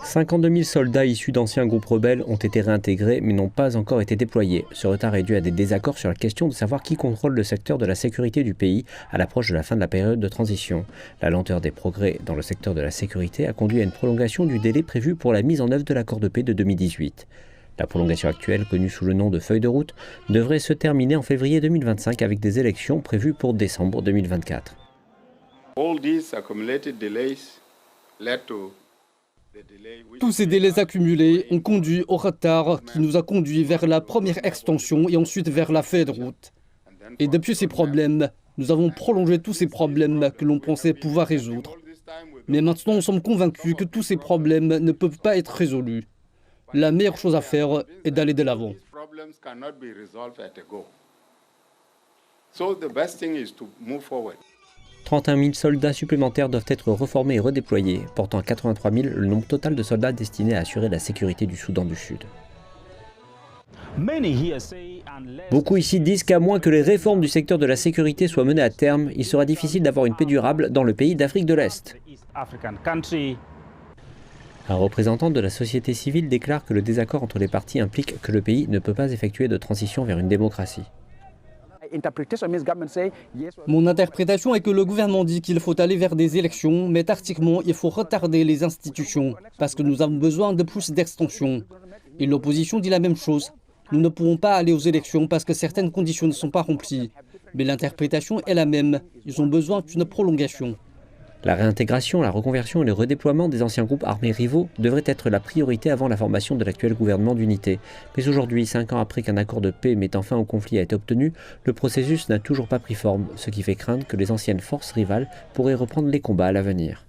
52 000 soldats issus d'anciens groupes rebelles ont été réintégrés mais n'ont pas encore été déployés. Ce retard est dû à des désaccords sur la question de savoir qui contrôle le secteur de la sécurité du pays à l'approche de la fin de la période de transition. La lenteur des progrès dans le secteur de la sécurité a conduit à une prolongation du délai prévu pour la mise en œuvre de l'accord de paix de 2018. La prolongation actuelle, connue sous le nom de feuille de route, devrait se terminer en février 2025 avec des élections prévues pour décembre 2024. Tous ces délais accumulés ont conduit au retard qui nous a conduit vers la première extension et ensuite vers la feuille de route. Et depuis ces problèmes, nous avons prolongé tous ces problèmes que l'on pensait pouvoir résoudre. Mais maintenant, nous sommes convaincus que tous ces problèmes ne peuvent pas être résolus. La meilleure chose à faire est d'aller de l'avant. 31 000 soldats supplémentaires doivent être reformés et redéployés, portant à 83 000 le nombre total de soldats destinés à assurer la sécurité du Soudan du Sud. Beaucoup ici disent qu'à moins que les réformes du secteur de la sécurité soient menées à terme, il sera difficile d'avoir une paix durable dans le pays d'Afrique de l'Est. Un représentant de la société civile déclare que le désaccord entre les partis implique que le pays ne peut pas effectuer de transition vers une démocratie. Mon interprétation est que le gouvernement dit qu'il faut aller vers des élections, mais tactiquement, il faut retarder les institutions, parce que nous avons besoin de plus d'extension. Et l'opposition dit la même chose. Nous ne pouvons pas aller aux élections parce que certaines conditions ne sont pas remplies. Mais l'interprétation est la même. Ils ont besoin d'une prolongation. La réintégration, la reconversion et le redéploiement des anciens groupes armés rivaux devraient être la priorité avant la formation de l'actuel gouvernement d'unité. Mais aujourd'hui, 5 ans après qu'un accord de paix mettant fin au conflit a été obtenu, le processus n'a toujours pas pris forme, ce qui fait craindre que les anciennes forces rivales pourraient reprendre les combats à l'avenir.